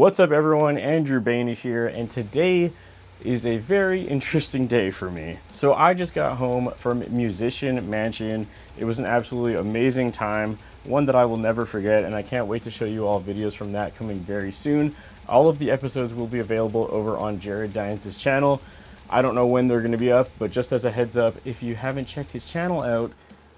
What's up everyone, Andrew Baena here, and today is a very interesting day for me. So I just got home from Musician Mansion. It was an absolutely amazing time, one that I will never forget, and I can't wait to show you all videos from that coming very soon. All of the episodes will be available over on Jared Dines' channel. I don't know when they're going to be up, but just as a heads up, if you haven't checked his channel out,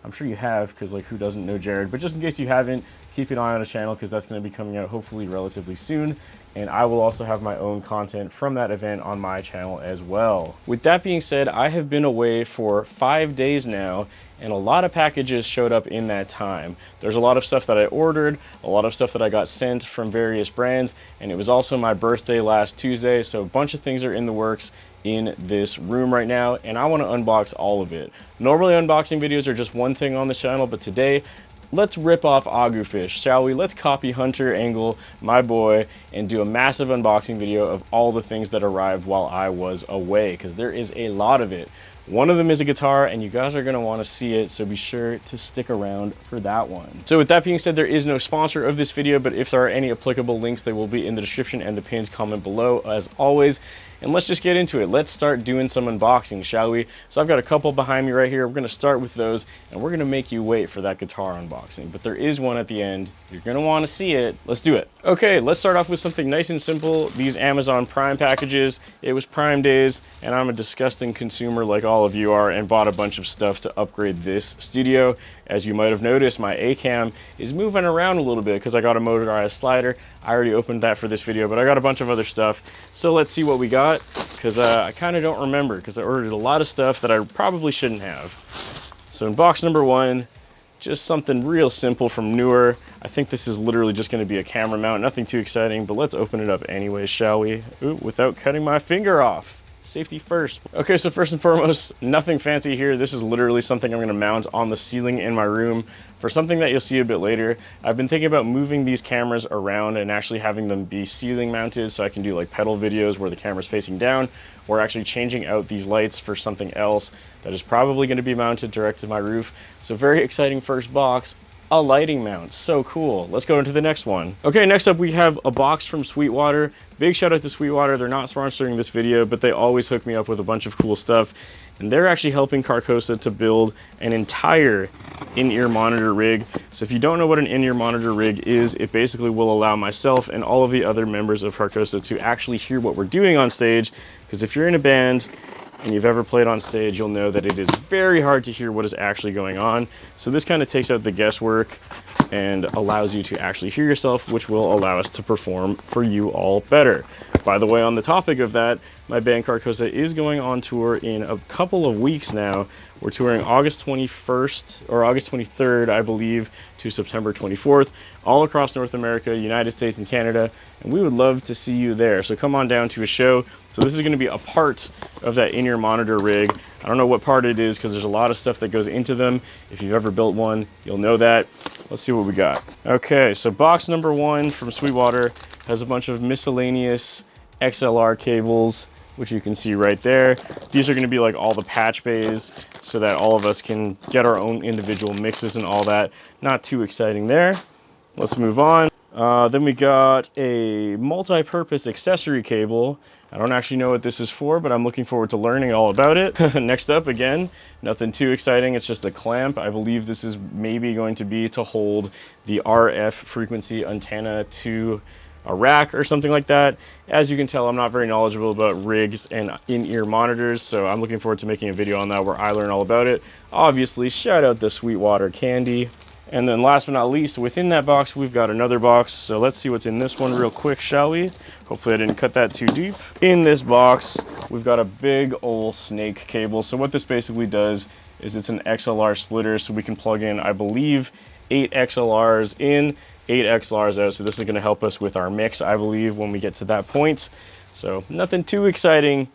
I'm sure you have, because like who doesn't know Jared, but just in case you haven't, keep an eye on his channel because that's going to be coming out hopefully relatively soon, and I will also have my own content from that event on my channel as well. With that being said, I have been away for 5 days now, and a lot of packages showed up in that time. There's a lot of stuff that I ordered, a lot of stuff that I got sent from various brands, and it was also my birthday last Tuesday, so a bunch of things are in the works in this room right now, and I want to unbox all of it. Normally unboxing videos are just one thing on the channel, but today let's rip off Agufish, shall we? Let's copy Hunter Engel, my boy, and do a massive unboxing video of all the things that arrived while I was away, because there is a lot of it. One of them is a guitar, and you guys are going to want to see it, so be sure to stick around for that one. So with that being said, there is no sponsor of this video, but if there are any applicable links, they will be in the description and the pinned comment below, as always. And let's just get into it. Let's start doing some unboxing, shall we? So I've got a couple behind me right here. We're going to start with those, and we're going to make you wait for that guitar unboxing. But there is one at the end. You're going to want to see it. Let's do it. Okay, let's start off with something nice and simple. These Amazon Prime packages. It was Prime Days, and I'm a disgusting consumer like all of you are, and bought a bunch of stuff to upgrade this studio. As you might have noticed, my A-cam is moving around a little bit because I got a motorized slider. I already opened that for this video, but I got a bunch of other stuff. So let's see what we got, because I kind of don't remember because I ordered a lot of stuff that I probably shouldn't have. So in box number one, just something real simple from Newer. I think this is literally just going to be a camera mount, nothing too exciting, but let's open it up anyway, shall we? Ooh, without cutting my finger off. Safety first. Okay, so first and foremost, nothing fancy here. This is literally something I'm going to mount on the ceiling in my room for something that you'll see a bit later. I've been thinking about moving these cameras around and actually having them be ceiling mounted so I can do like pedal videos where the camera's facing down, or actually changing out these lights for something else that is probably going to be mounted direct to my roof. So very exciting first box. A lighting mount, so cool. Let's go into the next one. Okay, next up we have a box from Sweetwater. Big shout out to Sweetwater. They're not sponsoring this video, but they always hook me up with a bunch of cool stuff. And they're actually helping Carcosa to build an entire in-ear monitor rig. So if you don't know what an in-ear monitor rig is, it basically will allow myself and all of the other members of Carcosa to actually hear what we're doing on stage. Because if you're in a band and you've ever played on stage, you'll know that it is very hard to hear what is actually going on. So this kind of takes out the guesswork and allows you to actually hear yourself, which will allow us to perform for you all better. By the way, on the topic of that, my band Carcosa is going on tour in a couple of weeks now. We're touring August 21st or August 23rd, I believe, to September 24th, all across North America, United States, and Canada, and we would love to see you there. So come on down to a show. So this is going to be a part of that in-ear monitor rig. I don't know what part it is because there's a lot of stuff that goes into them. If you've ever built one, you'll know that. Let's see what we got. Okay, so box number one from Sweetwater has a bunch of miscellaneous XLR cables, which you can see right there. These are going to be like all the patch bays so that all of us can get our own individual mixes and all that. Not too exciting there. Let's move on. Then we got a multi-purpose accessory cable. I don't actually know what this is for, but I'm looking forward to learning all about it. Next up, again, nothing too exciting. It's just a clamp. I believe this is maybe going to be to hold the RF frequency antenna to a rack or something like that. As you can tell, I'm not very knowledgeable about rigs and in-ear monitors, so I'm looking forward to making a video on that where I learn all about it. Obviously, shout out the Sweetwater candy. And then last but not least, within that box, we've got another box. So let's see what's in this one real quick, shall we? Hopefully I didn't cut that too deep. In this box, we've got a big old snake cable. So what this basically does is it's an XLR splitter, so we can plug in, I believe, 8 XLRs in, 8 XLRs out. So this is going to help us with our mix, I believe, when we get to that point. So nothing too exciting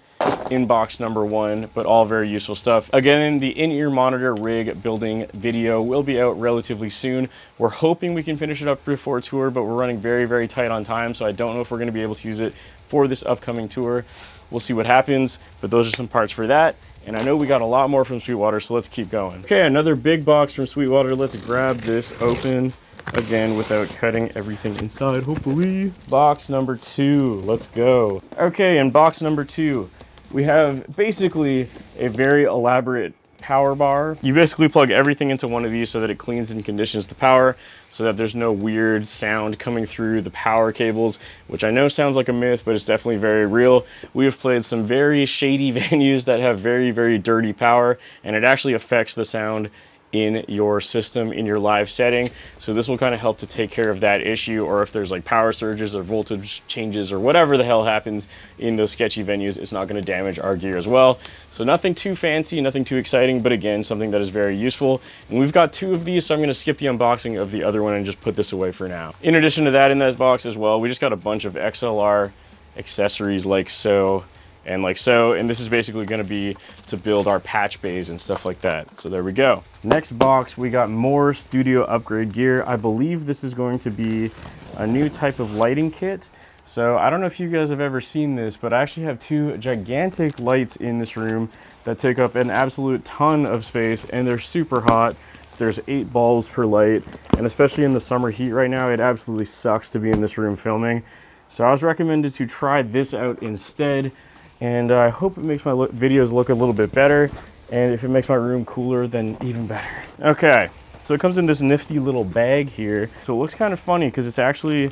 in box number one, but all very useful stuff. Again, the in-ear monitor rig building video will be out relatively soon. We're hoping we can finish it up before tour, but we're running very, very tight on time, so I don't know if we're going to be able to use it for this upcoming tour. We'll see what happens, but those are some parts for that. And I know we got a lot more from Sweetwater, so let's keep going. Okay, another big box from Sweetwater. Let's grab this open. again without cutting everything inside, hopefully. Box number 2, let's go. Okay, in box number 2, we have basically a very elaborate power bar. You basically plug everything into one of these so that it cleans and conditions the power so that there's no weird sound coming through the power cables, which I know sounds like a myth, but it's definitely very real. We have played some very shady venues that have very, very dirty power, and it actually affects the sound in your system, in your live setting. So this will kind of help to take care of that issue, or if there's like power surges or voltage changes or whatever the hell happens in those sketchy venues, it's not going to damage our gear as well. So nothing too fancy, nothing too exciting, but again, something that is very useful. And we've got 2 of these, so I'm going to skip the unboxing of the other one and just put this away for now. In addition to that, in this box as well, we just got a bunch of XLR accessories like so, and like so, and this is basically going to be to build our patch bays and stuff like that. So there we go. Next box, we got more studio upgrade gear. I believe this is going to be a new type of lighting kit. So I don't know if you guys have ever seen this, but I actually have 2 gigantic lights in this room that take up an absolute ton of space, and they're super hot. There's 8 bulbs per light, and especially in the summer heat right now, it absolutely sucks to be in this room filming. So I was recommended to try this out instead, and I hope it makes my videos look a little bit better, and if it makes my room cooler, then even better. Okay, so it comes in this nifty little bag here. So it looks kind of funny because it's actually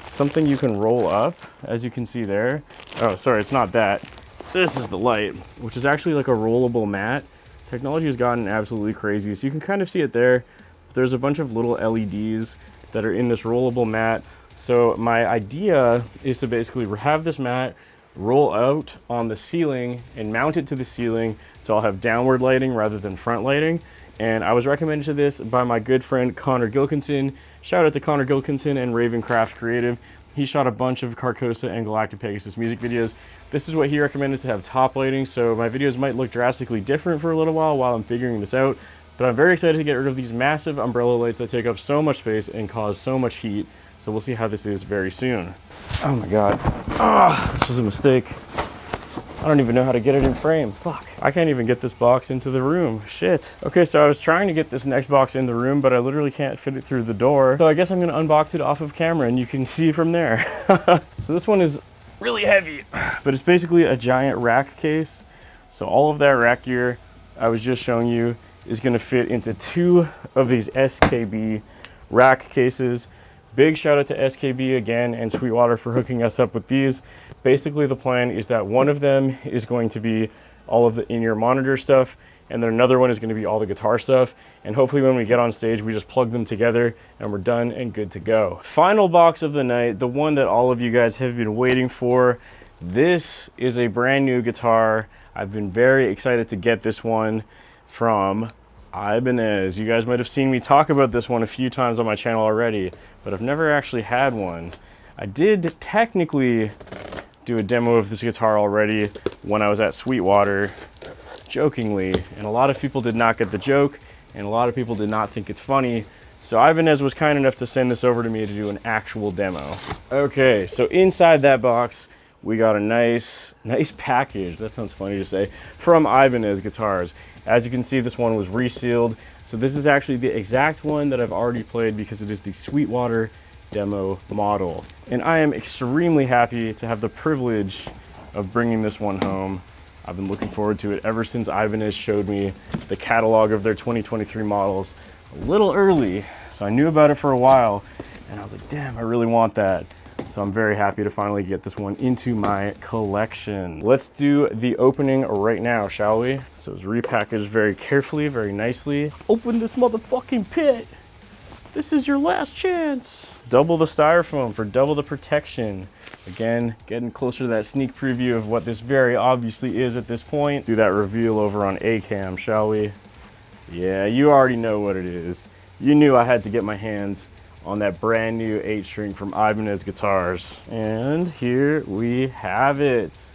something you can roll up, as you can see there. Oh, sorry, it's not that. This is the light, which is actually like a rollable mat. Technology has gotten absolutely crazy, so you can kind of see it there. There's a bunch of little LEDs that are in this rollable mat. So my idea is to basically have this mat roll out on the ceiling and mount it to the ceiling, so I'll have downward lighting rather than front lighting. And I was recommended to this by my good friend Connor Gilkinson. Shout out to Connor Gilkinson and Ravencraft Creative. He shot a bunch of Carcosa and Galactic Pegasus music videos. This is what he recommended to have top lighting, so my videos might look drastically different for a little while I'm figuring this out. But I'm very excited to get rid of these massive umbrella lights that take up so much space and cause so much heat. So we'll see how this is very soon. Oh my God. Ah, this was a mistake. I don't even know how to get it in frame. Fuck. I can't even get this box into the room. Shit. Okay, so I was trying to get this next box in the room, but I literally can't fit it through the door. So I guess I'm gonna unbox it off of camera and you can see from there. So this one is really heavy, but it's basically a giant rack case. So all of that rack gear I was just showing you is gonna fit into 2 of these SKB rack cases. Big shout out to SKB again and Sweetwater for hooking us up with these. Basically the plan is that one of them is going to be all of the in-ear monitor stuff, and then another one is going to be all the guitar stuff, and hopefully when we get on stage we just plug them together and we're done and good to go. Final box of the night, the one that all of you guys have been waiting for. This is a brand new guitar. I've been very excited to get this one from Ibanez. You guys might have seen me talk about this one a few times on my channel already, but I've never actually had one. I did technically do a demo of this guitar already when I was at Sweetwater, jokingly, and a lot of people did not get the joke, and a lot of people did not think it's funny. So Ibanez was kind enough to send this over to me to do an actual demo. Okay, so inside that box, we got a nice package, that sounds funny to say, from Ibanez guitars. As you can see, this one was resealed. So this is actually the exact one that I've already played because it is the Sweetwater demo model. And I am extremely happy to have the privilege of bringing this one home. I've been looking forward to it ever since Ibanez showed me the catalog of their 2023 models a little early. So I knew about it for a while and I was like, damn, I really want that. So I'm very happy to finally get this one into my collection. Let's do the opening right now, shall we? So it's repackaged very carefully, very nicely. Open this motherfucking pit. This is your last chance. Double the styrofoam for double the protection. Again, getting closer to that sneak preview of what this very obviously is at this point. Do that reveal over on A-Cam, shall we? Yeah, you already know what it is. You knew I had to get my hands on that brand new 8-string from Ibanez Guitars. And here we have it.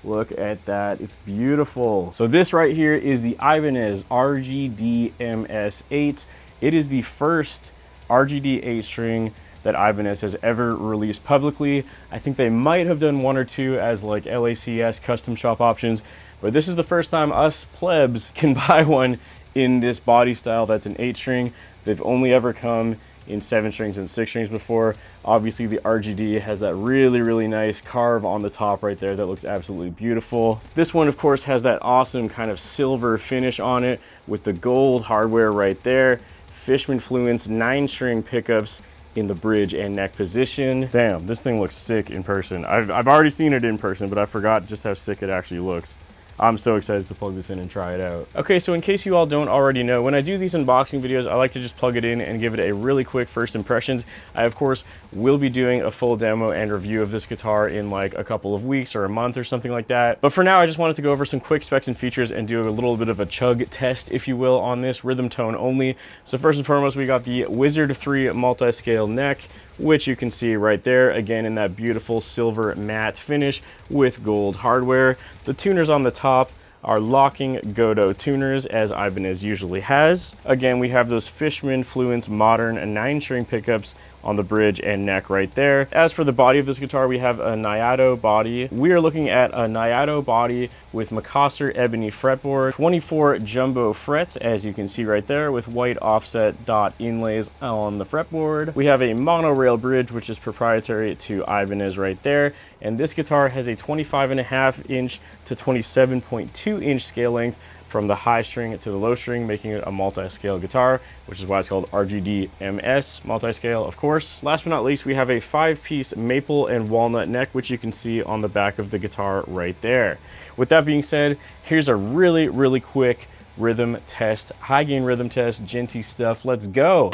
Look at that, it's beautiful. So this right here is the Ibanez RGDMS8. It is the first RGD 8-string that Ibanez has ever released publicly. I think they might have done 1 or 2 as like LACS custom shop options, but this is the first time us plebs can buy one in this body style that's an 8-string. They've only ever come in 7 strings and 6 strings before. Obviously the RGD has that really nice carve on the top right there that looks absolutely beautiful. This one of course has that awesome kind of silver finish on it with the gold hardware right there. Fishman Fluence 9-string pickups in the bridge and neck position. Damn, this thing looks sick in person. I've already seen it in person, but I forgot just how sick it actually looks. I'm so excited to plug this in and try it out. Okay, so in case you all don't already know, when I do these unboxing videos, I like to just plug it in and give it a really quick first impressions. I, of course, will be doing a full demo and review of this guitar in like a couple of weeks or a month or something like that. But for now, I just wanted to go over some quick specs and features and do a little bit of a chug test, if you will, on this rhythm tone only. So first and foremost, we got the Wizard 3 multi-scale neck, which you can see right there, again in that beautiful silver matte finish with gold hardware. The tuners on the top are locking Godot tuners, as Ibanez usually has. Again, we have those Fishman Fluence modern 9-string pickups on the bridge and neck right there. As for the body of this guitar, we have a Nyado body. We are looking at a Nyado body with Macassar ebony fretboard, 24 jumbo frets, as you can see right there, with white offset dot inlays on the fretboard. We have a monorail bridge, which is proprietary to Ibanez right there. And this guitar has a 25.5 inch to 27.2 inch scale length from the high string to the low string, making it a multi-scale guitar, which is why it's called RGDMS multi-scale, of course. Last but not least, we have a 5-piece maple and walnut neck, which you can see on the back of the guitar right there. With that being said, here's a really quick rhythm test, high gain rhythm test, genty stuff. Let's go.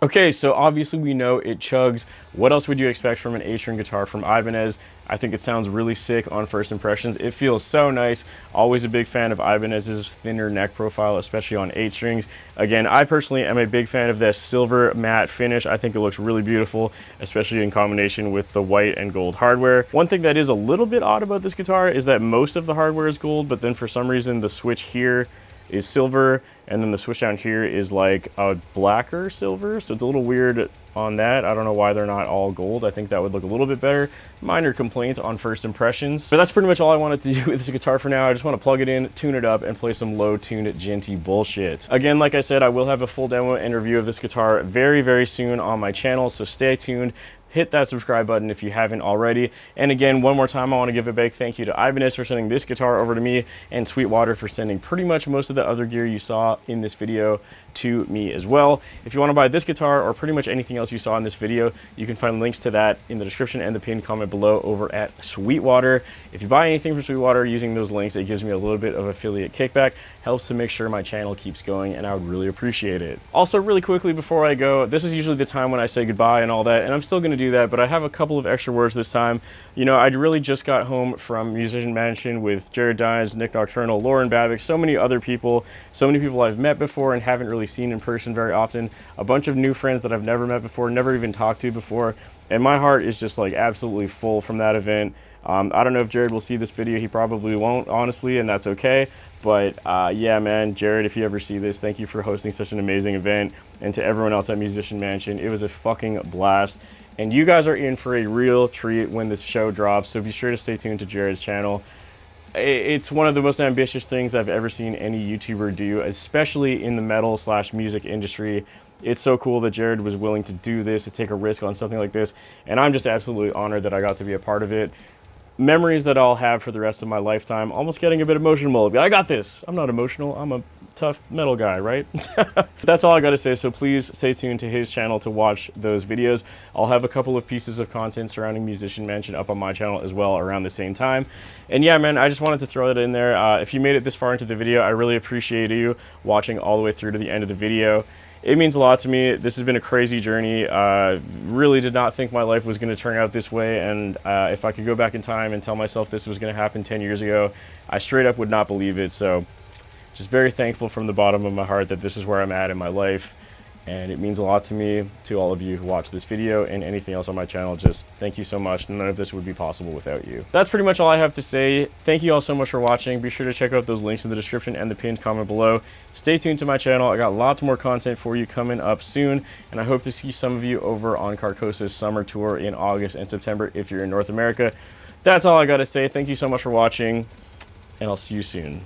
Okay, so obviously we know it chugs. What else would you expect from an 8-string guitar from Ibanez? I think it sounds really sick on first impressions. It feels so nice. Always a big fan of Ibanez's thinner neck profile, especially on 8 strings. Again, I personally am a big fan of this silver matte finish. I think it looks really beautiful, especially in combination with the white and gold hardware. One thing that is a little bit odd about this guitar is that most of the hardware is gold, but then for some reason the switch here is silver, and then the switch down here is like a blacker silver, so it's a little weird on that. I don't know why they're not all gold. I think that would look a little bit better. Minor complaint on first impressions, but that's pretty much all I wanted to do with this guitar for now. I just want to plug it in, tune it up, and play some low-tuned genty bullshit. Again, like I said, I will have a full demo and review of this guitar very soon on my channel, so stay tuned. Hit that subscribe button if you haven't already. And again, one more time, I want to give a big thank you to Ibanez for sending this guitar over to me, and Sweetwater for sending pretty much most of the other gear you saw in this video to me as well. If you want to buy this guitar or pretty much anything else you saw in this video, you can find links to that in the description and the pinned comment below over at Sweetwater. If you buy anything from Sweetwater using those links, it gives me a little bit of affiliate kickback, helps to make sure my channel keeps going, and I would really appreciate it. Also, really quickly before I go, this is usually the time when I say goodbye and all that, and I'm still going to do that, but I have a couple of extra words this time. You know, I really just got home from Musician Mansion with Jared Dines, Nick Nocturnal, Lauren Babick, so many other people, so many people I've met before and haven't really seen in person very often, a bunch of new friends that I've never met before, never even talked to before, and my heart is just like absolutely full from that event. I don't know if Jared will see this video. He probably won't, honestly, and that's okay. But yeah, man, Jared, if you ever see this, thank you for hosting such an amazing event. And to everyone else at Musician Mansion, it was a fucking blast. And you guys are in for a real treat when this show drops, so be sure to stay tuned to Jared's channel. It's one of the most ambitious things I've ever seen any YouTuber do, especially in the metal/music industry. It's so cool that Jared was willing to do this, to take a risk on something like this, and I'm just absolutely honored that I got to be a part of it. Memories that I'll have for the rest of my lifetime. Almost getting a bit emotional. I got this. I'm not emotional. I'm a tough metal guy, right? That's all I gotta say, so please stay tuned to his channel to watch those videos. I'll have a couple of pieces of content surrounding Musician Mansion up on my channel as well around the same time. And yeah, man, I just wanted to throw it in there. If you made it this far into the video, I really appreciate you watching all the way through to the end of the video. It means a lot to me. This has been a crazy journey. Really did not think my life was going to turn out this way, and if I could go back in time and tell myself this was going to happen 10 years ago, I straight up would not believe it. So just very thankful from the bottom of my heart that this is where I'm at in my life, and it means a lot to me, to all of you who watch this video and anything else on my channel. Just thank you so much. None of this would be possible without you. That's pretty much all I have to say. Thank you all so much for watching. Be sure to check out those links in the description and the pinned comment below. Stay tuned to my channel. I got lots more content for you coming up soon, and I hope to see some of you over on Carcosa's summer tour in August and September if you're in North America. That's all I gotta say. Thank you so much for watching, and I'll see you soon.